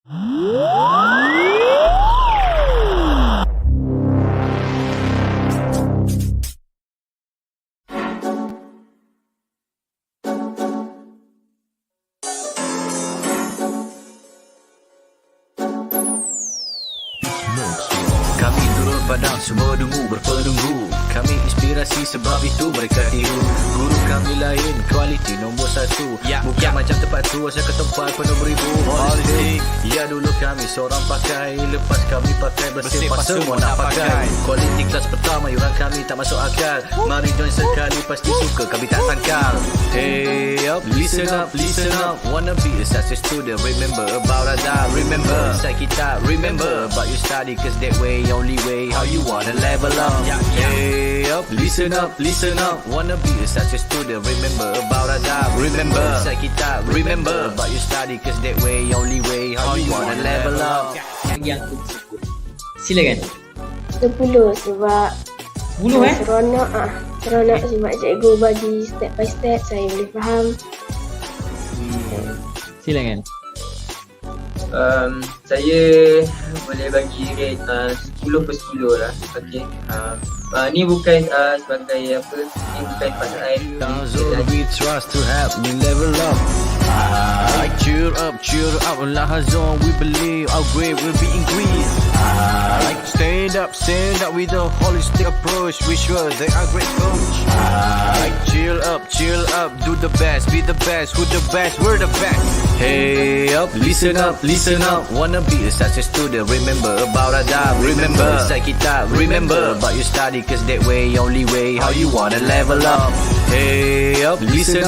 Kami turun padang, semua dungu berpenunggu. Kami inspirasi sebab itu mereka tiru. Guru kami lain, kualiti nombor 1. Bukan macam tempat tu, asal ke tempat penuh beribu holiday. Ya dulu kami seorang pakai, lepas kami pakai bersepah semua nak pakai. Kualiti kelas pertama, yuran kami tak masuk akal. Mari join sekali, pasti suka kami tak sangkal. Hey up, listen up, listen up. Wanna be a success student, remember about Ada. Remember, inside kita, remember about you study, cause that way, only way, how you wanna level up. Hey up, listen up, listen up. Wanna be a success student, remember about Ada. Remember, inside kita, remember about you study, cause that way, only way, how you wanna level up. Yang tu sebut. Silakan. 10 sebab 10 seronok seronok sebab cikgu bagi step by step, saya boleh faham. Silakan. Saya boleh bagi rate 10/10 lah. Okey. Ni bukan sebagai apa, ni bukan pasal Tazul we trust to help me level up. Cheer up, Lahazon we believe our grade will be increased. Stand up with a holistic approach. We sure they are great coach. Chill up, do the best, be the best, who the best, we're the best. Hey up, listen up, wanna be a success student, remember about Ada. Remember, inside kita, remember about you study, cause that way, only way, how you wanna level up. Hey up, listen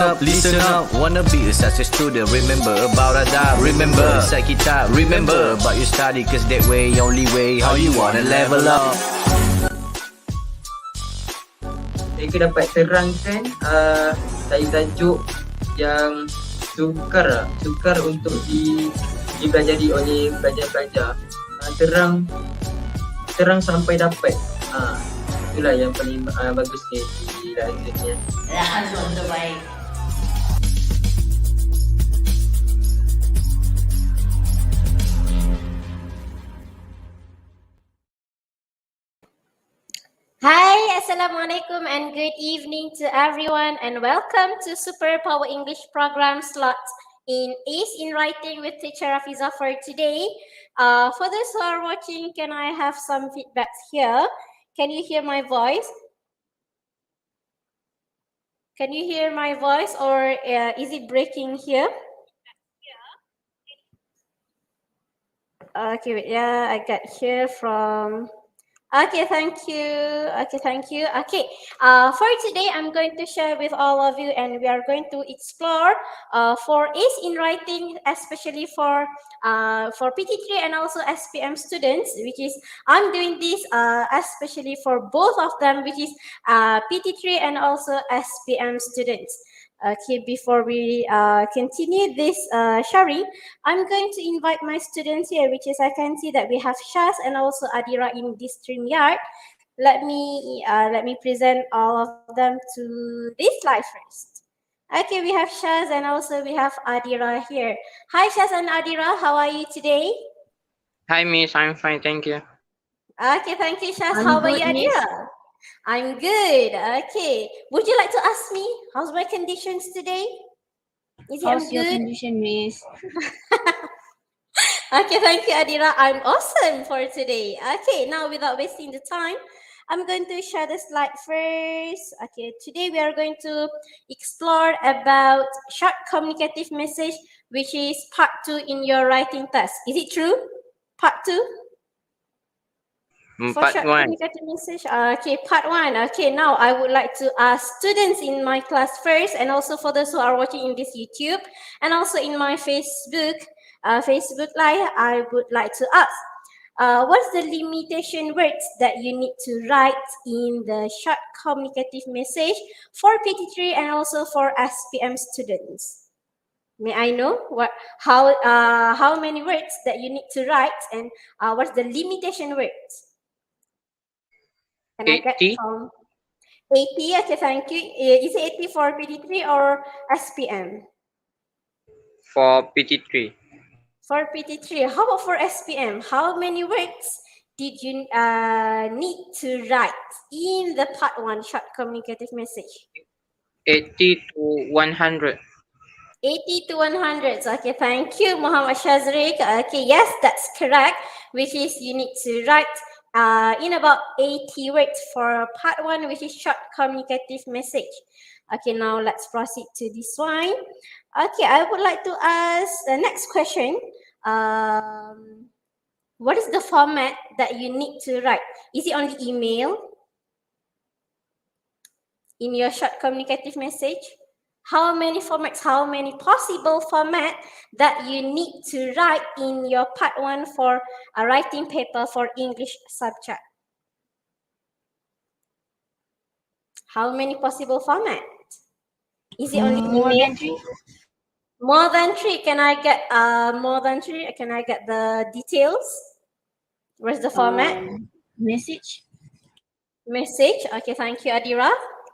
up, wanna be a success student, remember about Ada. Remember, inside kita, remember about you study, cause that way, only way, how you wanna level up. Saya dapat terangkan tajuk yang sukar untuk dipelajari oleh pelajar-pelajar. Terang sampai dapat. Itulah yang paling bagus di Lahazonnya. Lahazon terbaik. Hi, Assalamualaikum and good evening to everyone and welcome to Super Power English Program slot in Ace in Writing with Teacher Rafiza for today. For those who are watching, can I have some feedbacks here? Can you hear my voice? Can you hear my voice or is it breaking here? Okay, wait, yeah, I got here from... Okay, thank you. Okay, for today, I'm going to share with all of you and we are going to explore for Ace in Writing, especially for PT3 and also SPM students, which is, I'm doing this especially for both of them, which is PT3 and also SPM students. Okay, before we continue this sharing, I'm going to invite my students here, which is I can see that we have Shaz and also Adira in this StreamYard. Let me present all of them to this slide first. Okay, we have Shaz and also we have Adira here. Hi Shaz and Adira, how are you today? Hi Miss, I'm fine, thank you. Okay, thank you Shaz. How about you Adira? I'm good. Okay. Would you like to ask me how's my conditions today? Is it How's your good? condition, miss? Okay, thank you, Adira. I'm awesome for today. Okay, now without wasting the time, I'm going to share the slide first. Okay, today we are going to explore about short communicative message, which is part 2 in your writing test. Is it true? Part 2? For Part short 1. communicative message. Okay, part 1. Okay, now I would like to ask students in my class first, and also for those who are watching in this YouTube, and also in my Facebook Live, I would like to ask, what's the limitation words that you need to write in the short communicative message for PT3 and also for SPM students? May I know how many words that you need to write and what's the limitation words? Can I get 80. from 80? Okay, thank you. Is it 80 for PT3 or SPM? For PT3. For PT3, how about for SPM? How many words did you need to write in the part 1 short communicative message? 80 to 100. 80 to 100. Okay, thank you, Muhammad Shazrik. Okay, yes, that's correct, which is you need to write in about 80 words for part 1, which is short communicative message. Okay, now let's proceed to this one. Okay, I would like to ask the next question. What is the format that you need to write? Is it only email in your short communicative message? How many formats, how many possible format that you need to write in your part 1 for a writing paper for English subject? How many possible format? Is it only More email? than 3. More than 3. Can I get more than 3? Can I get the details? Where's the format? Message. Message. Okay, thank you, Adira.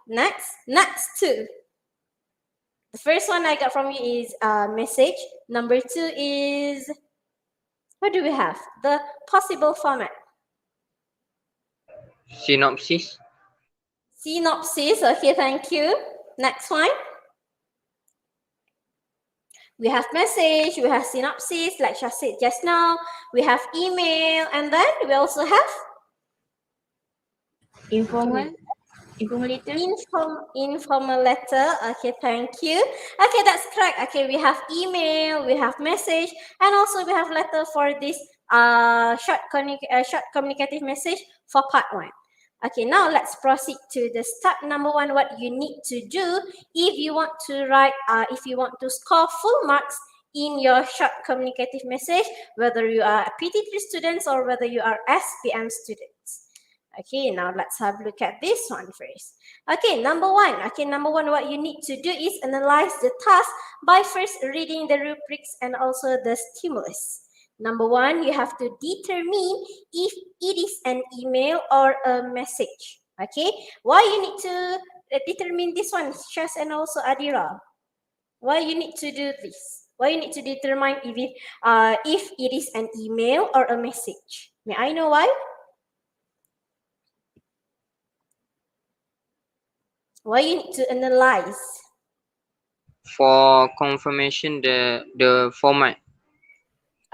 Next 2. The first one I got from you is message. Number 2 is, what do we have? The possible format. Synopsis. Synopsis. Okay, thank you. Next one. We have message, we have synopsis, like Shah said just now. We have email, and then we also have Informal letter. Informal letter. Okay, thank you. Okay, that's correct. Okay, we have email, we have message, and also we have letter for this short communicative message for part 1. Okay, now let's proceed to the step number 1. What you need to do if you want to write, if you want to score full marks in your short communicative message, whether you are a PT3 students or whether you are SPM students. Okay, now let's have a look at this one first. Okay, number 1. Okay, number 1, what you need to do is analyze the task by first reading the rubrics and also the stimulus. Number 1, you have to determine if it is an email or a message. Okay, why you need to determine this one, Shaz and also Adira? Why you need to do this? Why you need to determine if it is an email or a message? May I know why? Why you need to analyze? For confirmation the format.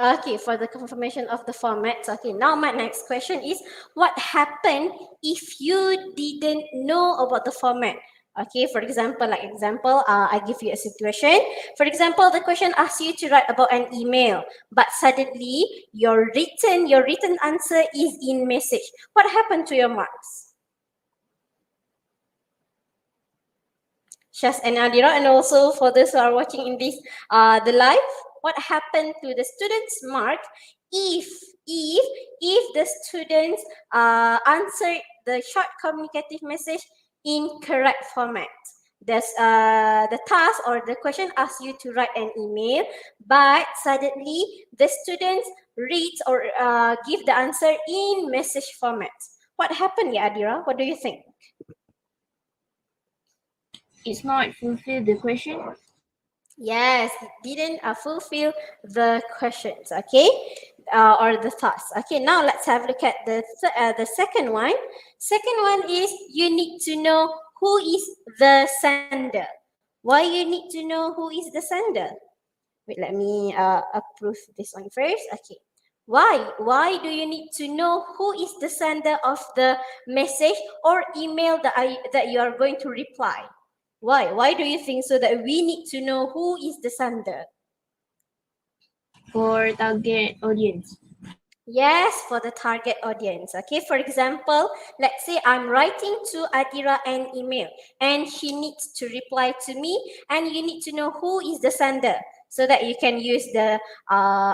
Okay, for the confirmation of the format. Okay, now my next question is, what happened if you didn't know about the format? Okay, for example, I give you a situation. For example, the question asks you to write about an email, but suddenly your written answer is in message. What happened to your marks? Shaz and Adira, and also for those who are watching in this the live, what happened to the students' mark if the students answered the short communicative message in correct format? There's the task or the question asks you to write an email, but suddenly the students read or give the answer in message format. What happened, ya Adira? What do you think? It's not fulfill the question. Yes, it didn't fulfill the questions, okay, or the tasks. Okay, now let's have a look at the second one. Second one is you need to know who is the sender. Why you need to know who is the sender? Wait, let me approve this one first. Okay. Why do you need to know who is the sender of the message or email that you are going to reply? Why do you think so that we need to know who is the sender? For target audience. Yes, for the target audience. Okay, for example, let's say I'm writing to Adira an email and she needs to reply to me, and you need to know who is the sender so that you can use the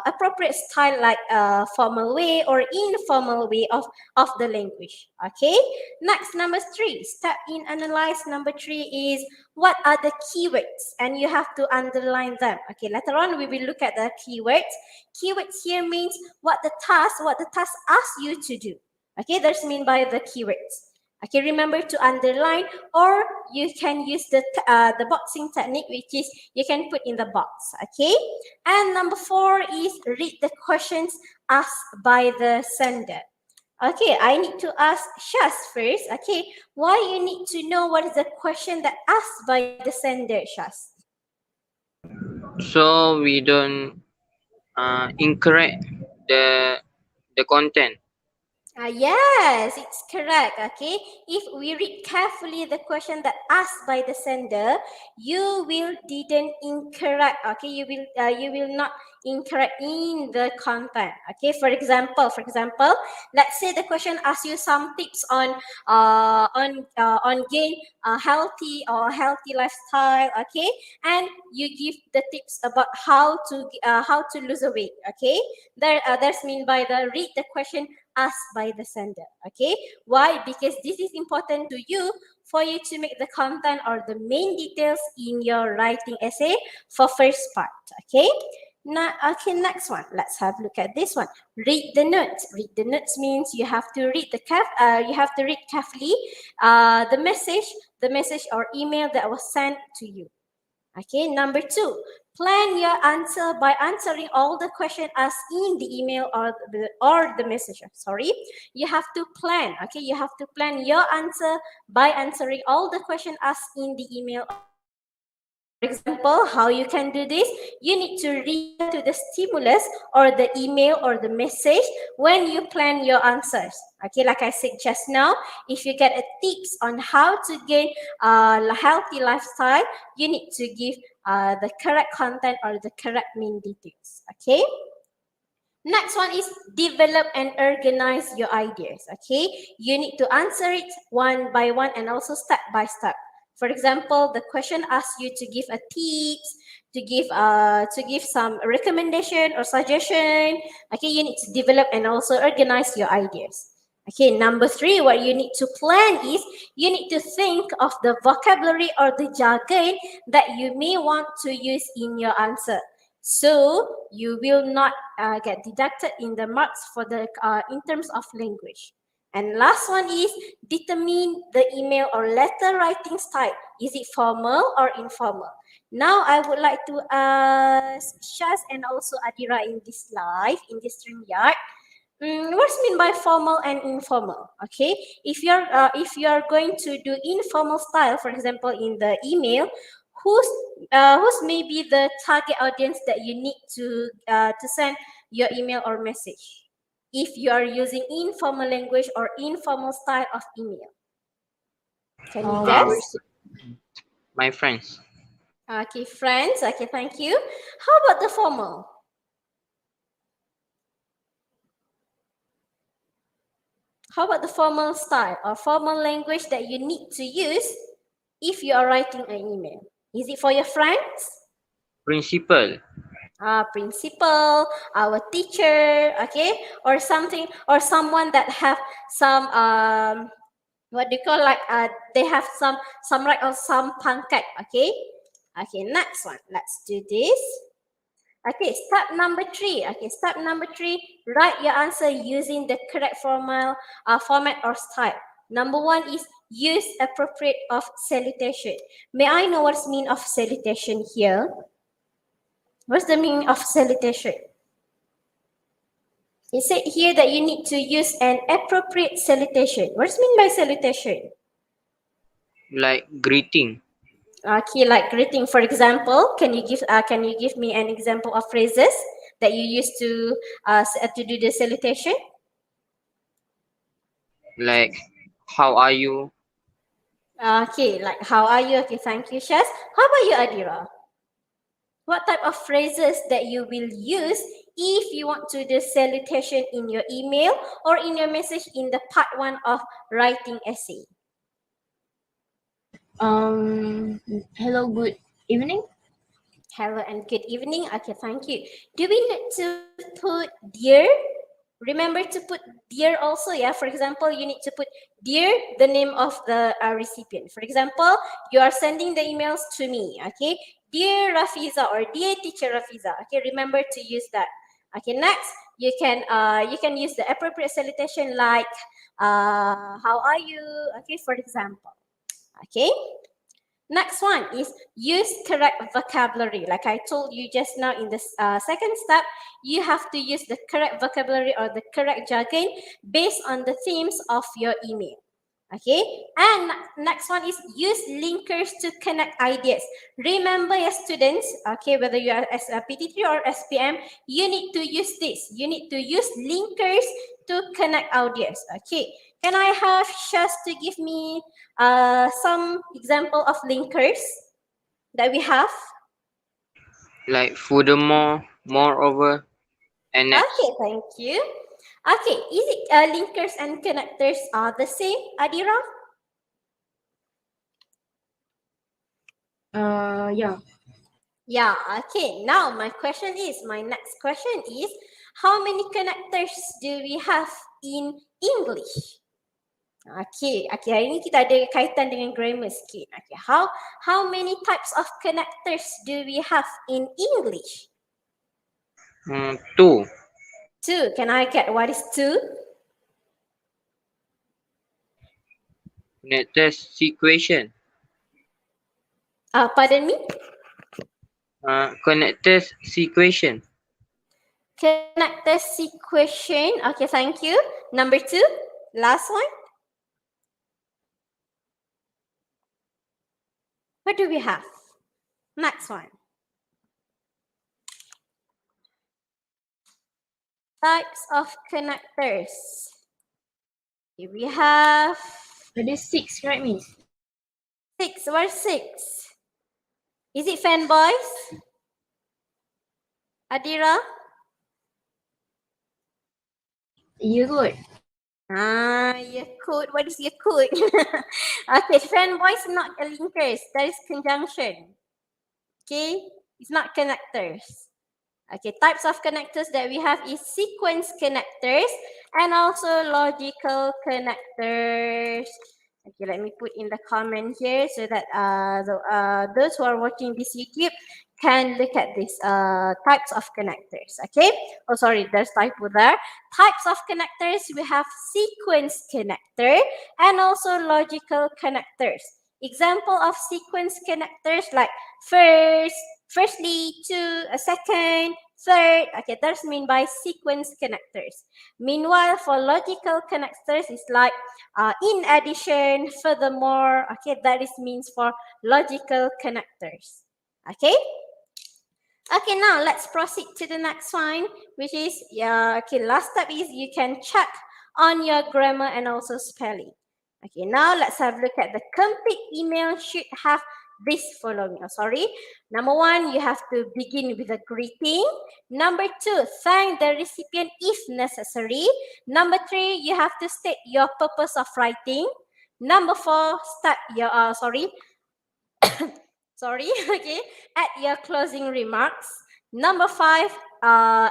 appropriate style, like formal way or informal way of the language. Okay, next, number 3, step in analyze. Number 3 is what are the keywords, and you have to underline them. Okay, later on we will look at the keywords. Keywords here means what the task asks you to do. Okay, that's mean by the keywords. Okay, remember to underline, or you can use the boxing technique, which is you can put in the box. Okay, And number 4 is read the questions asked by the sender. Okay, I need to ask Shaz first. Okay, why you need to know what is the question that asked by the sender, Shaz? So we don't incorrect the content. Yes, it's correct. Okay, if we read carefully the question that asked by the sender, you will didn't incorrect. Okay, you will not incorrect in the content. Okay, for example, let's say the question asks you some tips on gain a healthy lifestyle. Okay, and you give the tips about how to lose a weight. Okay, that's mean by the read the question asked by the sender. Okay, why? Because this is important to you for you to make the content or the main details in your writing essay for first part. Okay, now next one, let's have a look at this one. Read the notes. Read the notes means you have to read carefully the message or email that was sent to you. Okay, number 2, plan your answer by answering all the questions asked in the email or the message. Sorry, you have to plan. Okay, you have to plan your answer by answering all the questions asked in the email or the message. For example, how you can do this? You need to refer to the stimulus or the email or the message when you plan your answers. Okay, like I said just now, if you get a tips on how to gain a healthy lifestyle, you need to give the correct content or the correct main details. Okay. Next one is develop and organize your ideas. Okay, you need to answer it one by one and also step by step. For example, the question asks you to give a tips, to give some recommendation or suggestion. Okay, you need to develop and also organize your ideas. Okay, number 3, what you need to plan is you need to think of the vocabulary or the jargon that you may want to use in your answer. So you will not get deducted in the marks for the in terms of language. And last one is determine the email or letter writing style. Is it formal or informal? Now I would like to ask Shaz and also Adira in this StreamYard. What's mean by formal and informal? Okay, if you're going to do informal style, for example, in the email, who's maybe the target audience that you need to send your email or message? If you are using informal language or informal style of email, can you guess? My friends. Okay, friends. Okay, thank you. How about the formal? How about the formal style or formal language that you need to use if you are writing an email? Is it for your friends? Principal. Principal, our teacher, okay, or something, or someone that have some what do you call, like they have some right or some pancake. Okay, next one, let's do this. Okay, step number 3. Okay, step number 3, write your answer using the correct format or style. Number 1 is use appropriate of salutation. May I know what's mean of salutation here? What's the meaning of salutation? It said here that you need to use an appropriate salutation. What's mean by salutation? Like greeting. Okay, like greeting. For example, can you give me an example of phrases that you use to do the salutation? Like, how are you? Okay, like how are you? Okay, thank you, Shaz. How about you, Adira? What type of phrases that you will use if you want to do salutation in your email or in your message in the part 1 of writing essay? Hello, good evening. Hello and good evening. Okay, thank you. Do we need to put dear? Remember to put dear also, yeah? For example, you need to put dear, the name of the recipient. For example, you are sending the emails to me, okay? Dear Rafiza or dear teacher Rafiza. Okay, remember to use that. Okay, next, you can use the appropriate salutation like how are you? Okay, for example. Okay. Next one is use correct vocabulary. Like I told you just now in the second step, you have to use the correct vocabulary or the correct jargon based on the themes of your email. Okay, and next one is use linkers to connect ideas. Remember, your students, okay, whether you are as a PT3 or SPM, you need to use this. You need to use linkers to connect ideas. Okay, can I have Shaz to give me some example of linkers that we have? Like furthermore, moreover, and next. Okay, thank you. Okay, is it linkers and connectors are the same, Adira? Yeah. Yeah, okay. Now my next question is, how many connectors do we have in English? Okay, hari ini kita ada kaitan dengan grammar sikit. Okay, how many types of connectors do we have in English? 2. Two. Can I get what is two? Connectors sequation. Pardon me? Connectors sequation. Connector sequation. Okay, thank you. Number two, last one. What do we have? Next one. Types of connectors. Here we have Ada 6, right, Miss? 6. Where's 6? Is it fanboys? Adira? Yakult. Yakult. What is Yakult? Okay, fanboys not a linkers. That is conjunction. Okay, it's not connectors. Okay, types of connectors that we have is sequence connectors and also logical connectors. Okay, let me put in the comment here so that those who are watching this YouTube can look at these types of connectors. Okay, oh sorry, there's typo there. Types of connectors, we have sequence connector and also logical connectors. Example of sequence connectors like firstly, two, a second, third. Okay, that's mean by sequence connectors. Meanwhile, for logical connectors, it's like in addition, furthermore. Okay, that is means for logical connectors. Okay. Okay, now let's proceed to the next one, which is okay. Last step is you can check on your grammar and also spelling. Okay, now let's have a look at the complete email should have this following. Oh, sorry. Number one, you have to begin with a greeting. Number two, thank the recipient if necessary. Number three, you have to state your purpose of writing. Number four, start your okay, add your closing remarks. Number five,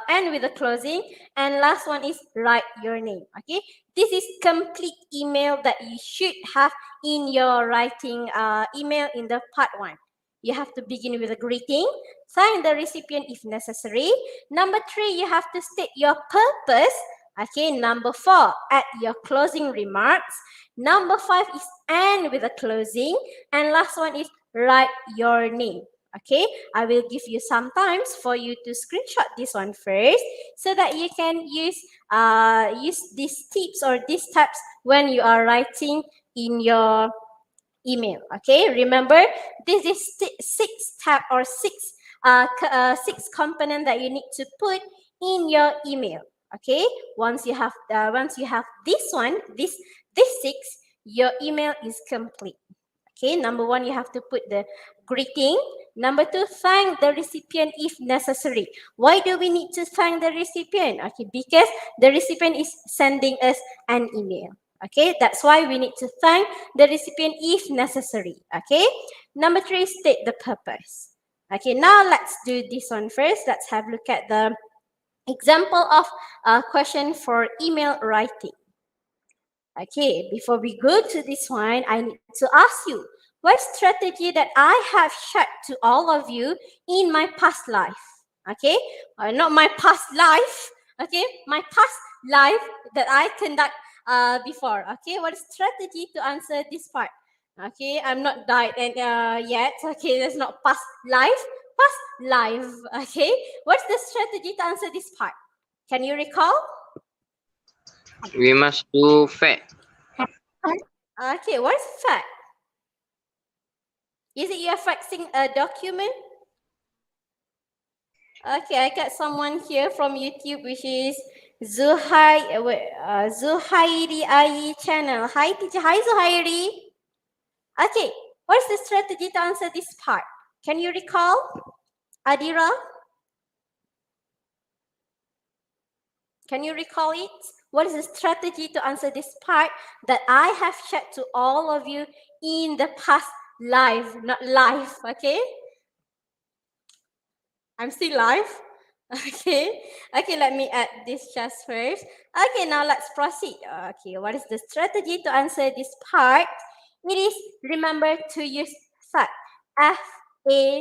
end with a closing. And last one is write your name. Okay, this is complete email that you should have in your writing email in the part one. You have to begin with a greeting, thank the recipient if necessary. Number three, you have to state your purpose. Okay, number four, add your closing remarks. Number five is end with a closing. And last one is write your name. Okay, I will give you some times for you to screenshot this one first so that you can use these tips or these steps when you are writing in your email. Okay, remember this is six step or six component that you need to put in your email. Okay, once you have this one, this six, your email is complete. Okay, number one, you have to put the greeting. Number two, thank the recipient if necessary. Why do we need to thank the recipient? Okay, because the recipient is sending us an email. Okay, that's why we need to thank the recipient if necessary. Okay, number three, state the purpose. Okay, now let's do this one first. Let's have a look at the example of a question for email writing. Okay, before we go to this one, I need to ask you, what strategy that I have shared to all of you in my past life? Okay, not my past life, okay, my past life that I conduct before. Okay, what strategy to answer this part? Okay, I'm not died and yet. Okay, that's not past life. Past life. Okay, what's the strategy to answer this part? Can you recall? We must do fact. Okay, what's fact? Is it you're faxing a document? Okay, I got someone here from YouTube, which is Zuhairi Ai channel. Hi, teacher. Hi, Zuhairi. Okay, what's the strategy to answer this part? Can you recall, Adira? Can you recall it? What is the strategy to answer this part that I have shared to all of you in the past live, not live, okay? I'm still live. Okay. Okay, let me add this just first. Okay, now let's proceed. Okay, what is the strategy to answer this part? It is remember to use fact. F-A-C-T.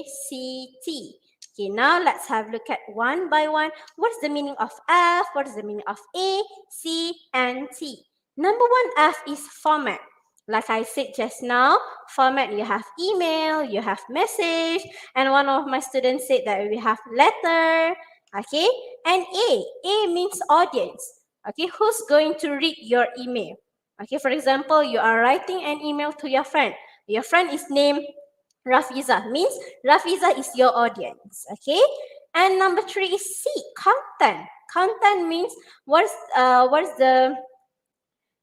Okay, now let's have a look at one by one. What is the meaning of F? What is the meaning of A, C, and T? Number one, F is format. Like I said just now, format, you have email, you have message, and one of my students said that we have letter, okay? And A means audience, okay? Who's going to read your email? Okay, for example, you are writing an email to your friend. Your friend is named Rafiza, means Rafiza is your audience, okay? And number three is C, content. Content means what's the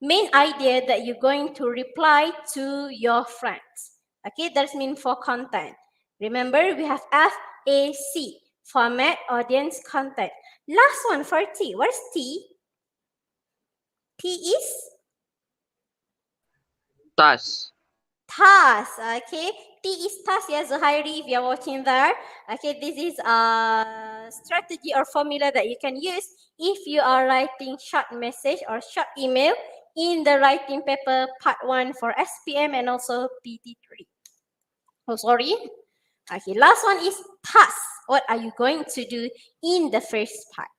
main idea that you're going to reply to your friends. Okay, that's mean for content. Remember, we have FAC, format, audience, content. Last one for T. What is T? T is Task. task. Okay, T is task. Yes, Zuhairi, if you're watching there. Okay, this is a strategy or formula that you can use if you are writing short message or short email in the writing paper part 1 for SPM and also PT3. Oh, sorry. Okay, last one is task. What are you going to do in the first part?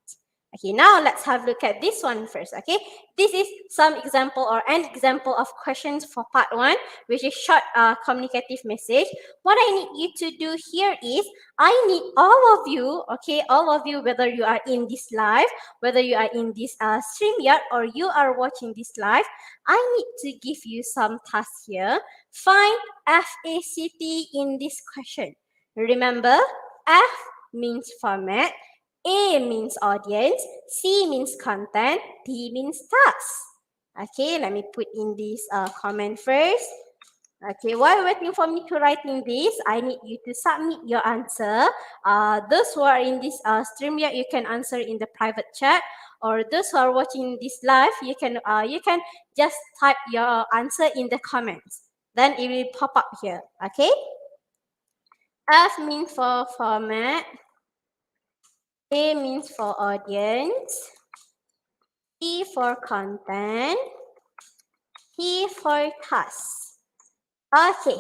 Okay, now let's have a look at this one first, okay? This is some example or an example of questions for part 1, which is short communicative message. What I need you to do here is, I need all of you, okay, all of you, whether you are in this live, whether you are in this StreamYard or you are watching this live, I need to give you some tasks here. Find FACT in this question. Remember, F means format, A means audience, C means content, T means task. Okay, let me put in this comment first. Okay, while waiting for me to write in this, I need you to submit your answer. Those who are in this StreamYard, you can answer in the private chat, or those who are watching this live, you can just type your answer in the comments. Then it will pop up here. Okay. F means for format. A means for audience. T for content. T for task. Okay.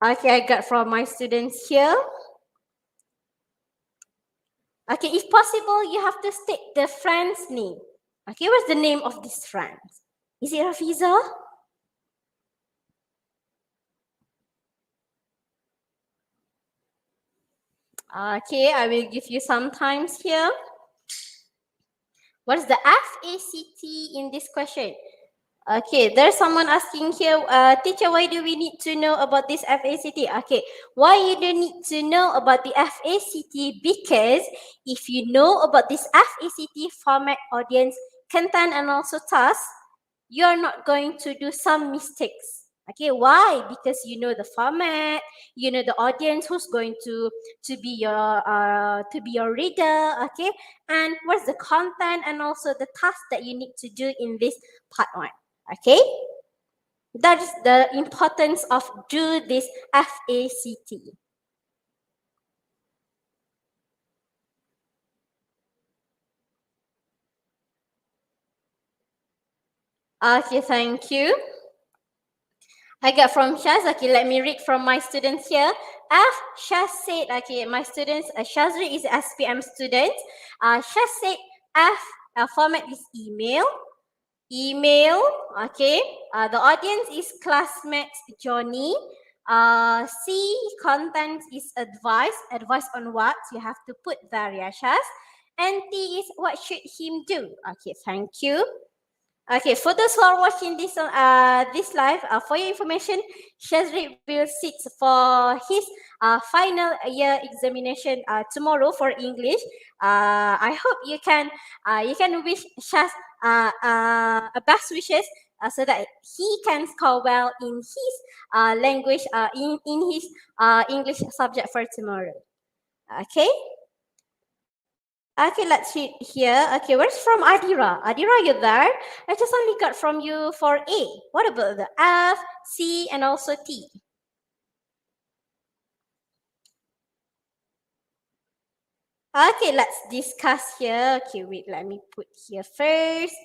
Okay, I got from my students here. Okay, if possible, you have to state the friend's name. Okay, what's the name of this friend? Is it Rafiza? Okay, I will give you some times here. What is the FACT in this question? Okay, there's someone asking here, teacher, why do we need to know about this FACT? Okay, why you don't need to know about the FACT? Because if you know about this FACT, format, audience, content, and also task, you're not going to do some mistakes. Okay, why? Because you know the format, you know the audience who's going to be your reader. Okay, and what's the content and also the task that you need to do in this part 1. Okay, that is the importance of do this FACT. Okay, thank you. I got from Shaz. Okay, let me read from my students here. Shaz said, okay, my students, Shazri is SPM student. Shaz said F format is email. email. Okay. The audience is classmates Johnny. C, content is advice. Advice on what? You have to put there, Yashas. And T is what should him do? Okay, thank you. Okay, for those who are watching this live, for your information, Shazri will sit for his final year examination tomorrow for English. I hope you can wish Shaz a best wishes so that he can score well in his language in his English subject for tomorrow. Okay. Okay, let's see here. Okay, where's from Adira? Adira, you there? I just only got from you for A. What about the F, C, and also T? Okay, let's discuss here. Okay, wait, let me put here first.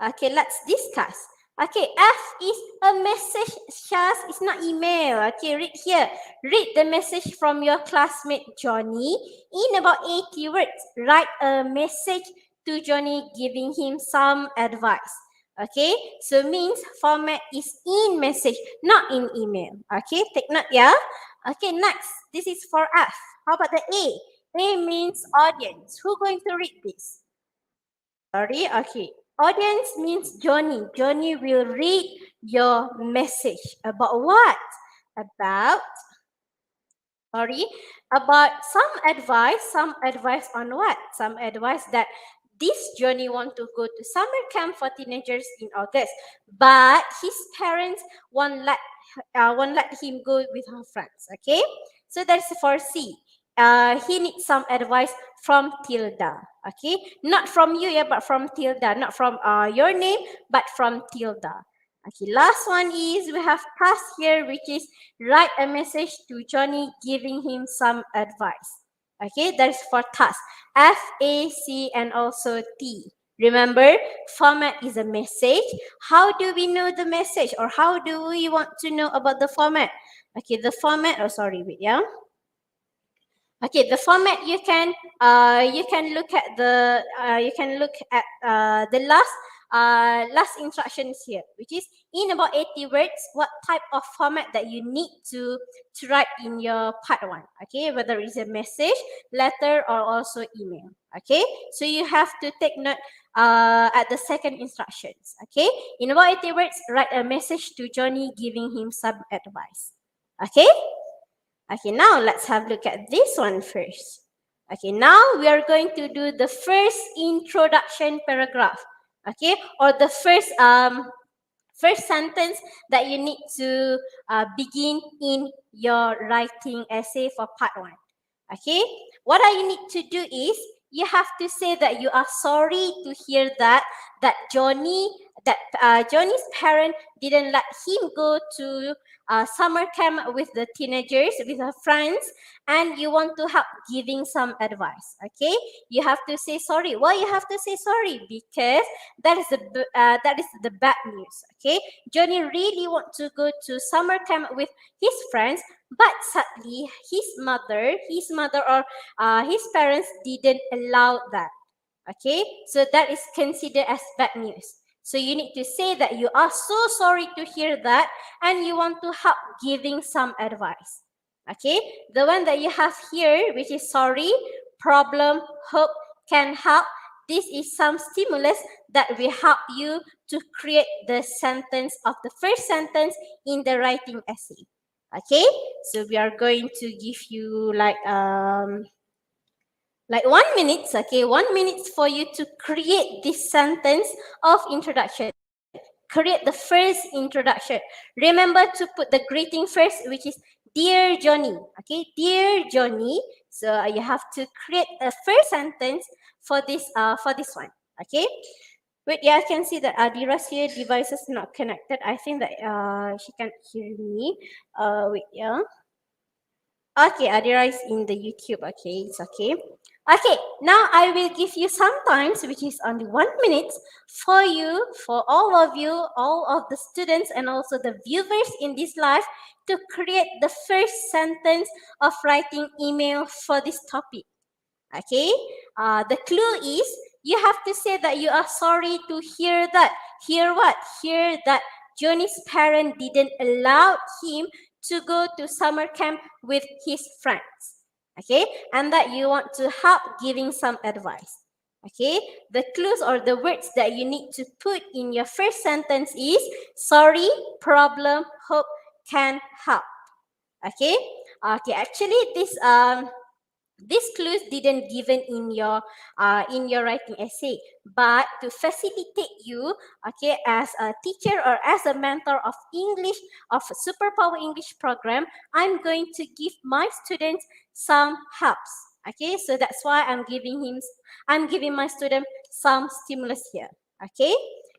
Okay, let's discuss. Okay, F is a message, Shaz. It's not email. Okay, read here. Read the message from your classmate Johnny in about 80 words. Write a message to Johnny giving him some advice. Okay, so means format is in message, not in email. Okay, take note, yeah. Okay, next, this is for F. How about the A? A means audience. Who going to read this? Sorry, okay. Audience means Johnny. Johnny will read your message. About what? About some advice. Some advice on what? Some advice that this Johnny want to go to summer camp for teenagers in August, but his parents won't let him go with her friends. Okay, so that's for C. He needs some advice from Tilda. Okay, not from you, yeah, but from Tilda, not from your name, but from Tilda. Okay, last one is we have task here, which is write a message to Johnny giving him some advice. Okay, that is for task. F, A, C, and also T. Remember, format is a message. How do we know the message, or how do we want to know about the format? Okay, the format. Oh, sorry, wait, yeah. Okay, the format you can look at the last instructions here, which is in about 80 words, what type of format that you need to write in your part 1. Okay, whether it's a message, letter, or also email. Okay, so you have to take note at the second instructions. Okay, in about 80 words, write a message to Johnny giving him some advice. Okay. Okay, now let's have a look at this one first. Okay, now we are going to do the first introduction paragraph. Okay, or the first sentence that you need to begin in your writing essay for part 1. Okay, what you need to do is you have to say that you are sorry to hear that Johnny's parent didn't let him go to summer camp with the teenagers, with her friends, and you want to help giving some advice. Okay, you have to say sorry. Why you have to say sorry? Because that is the bad news. Okay, Johnny really want to go to summer camp with his friends, but sadly his mother or his parents didn't allow that. Okay, so that is considered as bad news. So you need to say that you are so sorry to hear that and you want to help giving some advice. Okay, the one that you have here, which is sorry, problem, hope, can help. This is some stimulus that will help you to create the sentence of the first sentence in the writing essay. Okay, so we are going to give you like 1 minute, okay, 1 minute for you to create this sentence of introduction. Create the first introduction. Remember to put the greeting first, which is Dear Johnny. Okay, Dear Johnny. So you have to create a first sentence for this one. Okay. Wait, yeah, I can see that Adira's here. Device is not connected. I think that she can't hear me. Wait, yeah. Okay, Adira is in the YouTube. Okay, it's okay. Okay, now I will give you some times, which is only 1 minute, for you, for all of you, all of the students and also the viewers in this live to create the first sentence of writing email for this topic. Okay, the clue is You have to say that you are sorry to hear that. Hear what? Hear that Johnny's parent didn't allow him to go to summer camp with his friends. Okay, and that you want to help giving some advice. Okay, the clues or the words that you need to put in your first sentence is sorry, problem, hope, can, help. Okay, actually these clues didn't given in your writing essay, but to facilitate you, okay, as a teacher or as a mentor of English of Superpower English program, I'm going to give my students some helps. Okay, so that's why I'm giving my student some stimulus here. Okay,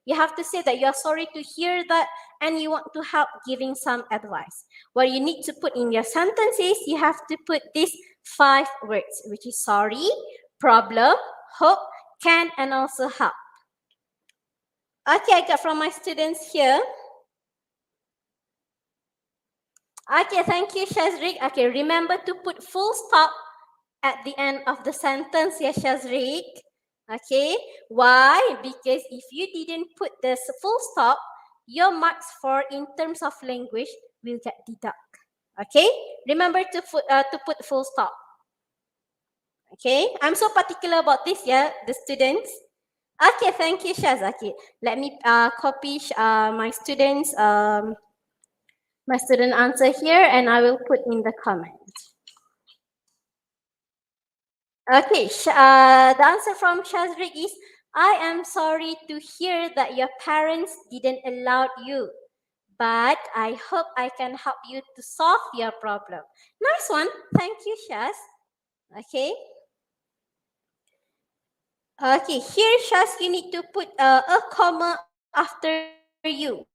you have to say that you are sorry to hear that and you want to help giving some advice. What you need to put in your sentences, you have to put this 5 words, which is sorry, problem, hope, can, and also help. Okay, I got from my students here. Okay, thank you, Shazrik. Okay, remember to put full stop at the end of the sentence, yes, Shazrik. Okay, why? Because if you didn't put the full stop, your marks for in terms of language will get deducted. Okay, remember to put full stop. Okay, I'm so particular about this, yeah, the students. Okay, thank you, Shaz. Okay, let me copy my students' my student answer here, and I will put in the comment. Okay, the answer from Shazrik is, I am sorry to hear that your parents didn't allow you, but I hope I can help you to solve your problem. Nice one. Thank you, Shaz. Okay. Okay, here, Shaz, you need to put a comma after you.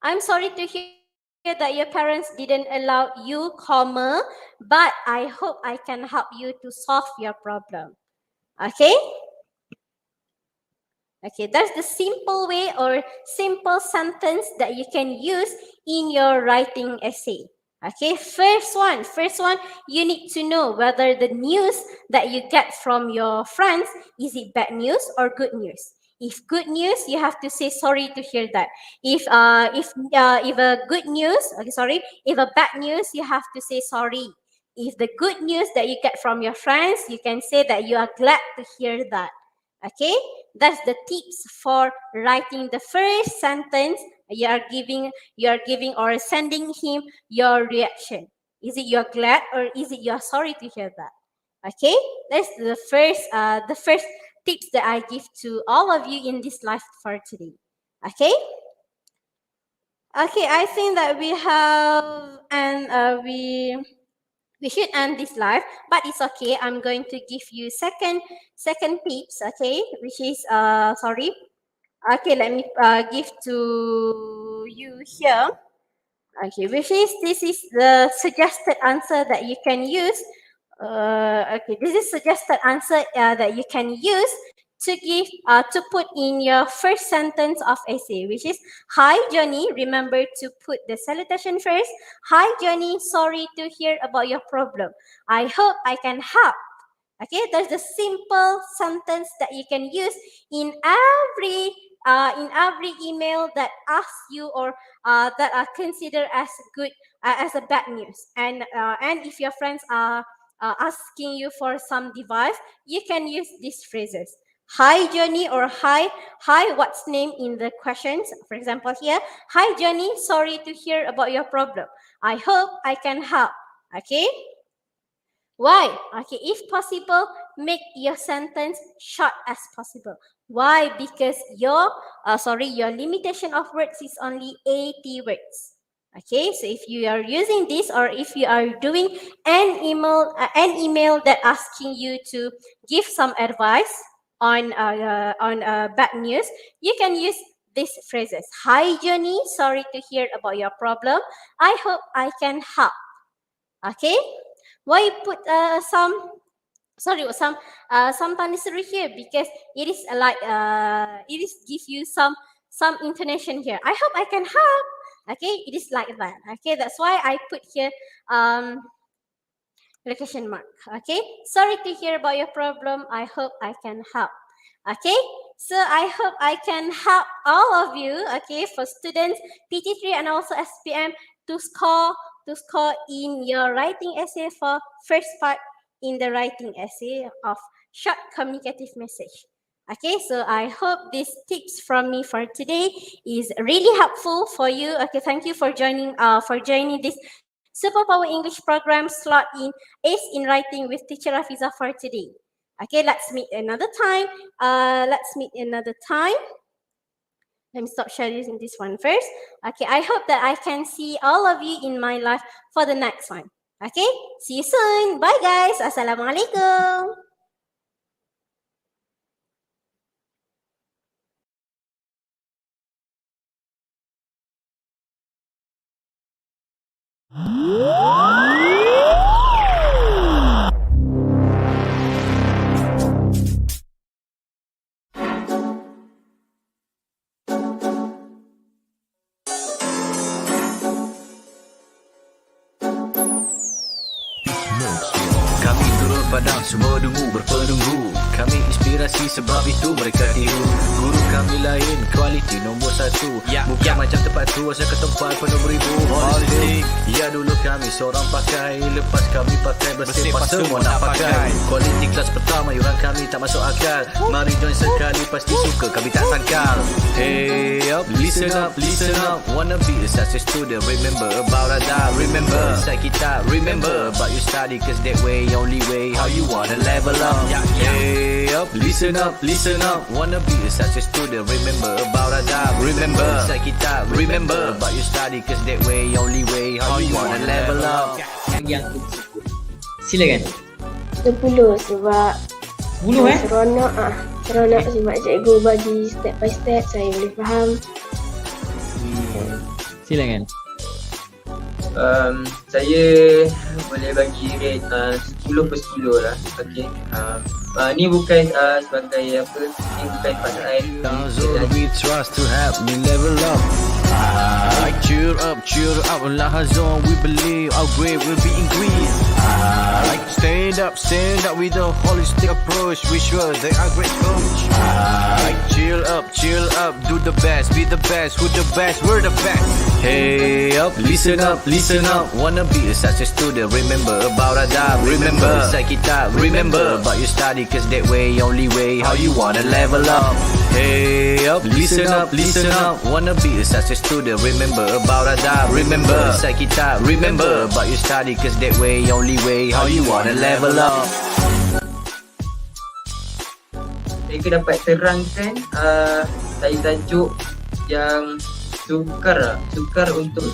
I'm sorry to hear that your parents didn't allow you, comma, but I hope I can help you to solve your problem. Okay? Okay, that's the simple way or simple sentence that you can use in your writing essay. Okay, first one, you need to know whether the news that you get from your friends, is it bad news or good news? If good news, you have to say sorry to hear that. If a good news, okay, sorry, if a bad news, you have to say sorry. If the good news that you get from your friends, you can say that you are glad to hear that. Okay, that's the tips for writing the first sentence. You are giving or sending him your reaction. Is it you're glad or is it you're sorry to hear that? Okay, that's the first tips that I give to all of you in this live for today. Okay. Okay, I think that we have and we should end this live, but it's okay. I'm going to give you second tips, okay, which is sorry. Okay, let me give to you here. Okay, which is this is the suggested answer that you can use. Okay, this is suggested answer that you can use to give to put in your first sentence of essay, which is, hi Johnny, remember to put the salutation first. Hi Johnny, sorry to hear about your problem. I hope I can help. Okay, there's a simple sentence that you can use in every email that asks you or that are considered as good as a bad news. And if your friends are asking you for some device, you can use these phrases. Hi Johnny, or hi, what's name in the questions. For example here, hi Johnny, sorry to hear about your problem. I hope I can help. Okay. Why? Okay, if possible, make your sentence short as possible. Why? Because your limitation of words is only 80 words. Okay, so if you are using this or if you are doing an email that asking you to give some advice on bad news, you can use these phrases. Hi Johnny, sorry to hear about your problem. I hope I can help. Okay. Why put some tanistry here? Because it is it is give you some intonation here. I hope I can help. Okay, it is like that. Okay, that's why I put here question mark. Okay, sorry to hear about your problem. I hope I can help. Okay, so I hope I can help all of you, okay, for students PT3 and also SPM to score in your writing essay for first part in the writing essay of short communicative message. Okay, so I hope these tips from me for today is really helpful for you. Okay, thank you for joining this Superpower English program slot in Ace in Writing with Teacher Rafiza for today. Okay, let's meet another time. Let me stop sharing this one first. Okay, I hope that I can see all of you in my life for the next one. Okay, see you soon. Bye guys. Assalamualaikum. Kami turun padang, semua dengu berpenunggu. Kami inspirasi sebab itu mereka tiru. Guru kami lain, kualiti nombor 1. Bukan macam tempat tu, asal ke tempat penuh beribu. Holistik, ya dulu kami seorang pakai. Lepas kami pakai bersih, pas semua nak pakai. Kualiti kelas pertama, yuran kami tak masuk akal. Mari join sekali, pasti suka kami tak sangkal. Hey up, listen up, listen up. Wanna be a success student, remember about Radar. Remember, inside kita, remember about you study, cause that way, only way, how you wanna level up. Hey up, listen up, listen up. Wanna be a success student, remember about Radar. Remember, inside kita, remember about you study, cause that way, only way, how you wanna level up. Yang tersebut. Silakan. 10 sebab 10 seronok seronok sebab cikgu bagi step by step, saya boleh faham. Silakan. Saya boleh bagi rate 10 per 10 lah. Okay. Ni bukan sebagai apa, ni bukan pasal Zone we trust to help me level up. Cheer up, Lahazon, we believe our grade will be increased. Stand up with a holistic approach. We sure they are great coach. Chill up, do the best, be the best, who the best, we're the best. Hey up, listen up, wanna be a success student, remember about Radar. Remember, inside kita, remember about your study, cause that way, only way, how you wanna level up. Hey up, listen up, wanna be a success student, remember about Radar. Remember, inside kita, remember about your study, cause that way, only way, how you wanna level up. Mereka dapat terangkan tajuk yang sukar untuk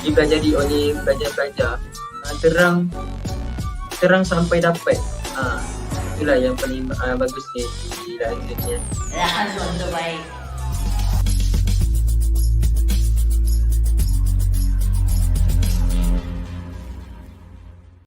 dipelajari oleh pelajar-pelajar. Terang sampai dapat. Itulah yang paling bagus di dalam ini. Rahazon terbaik.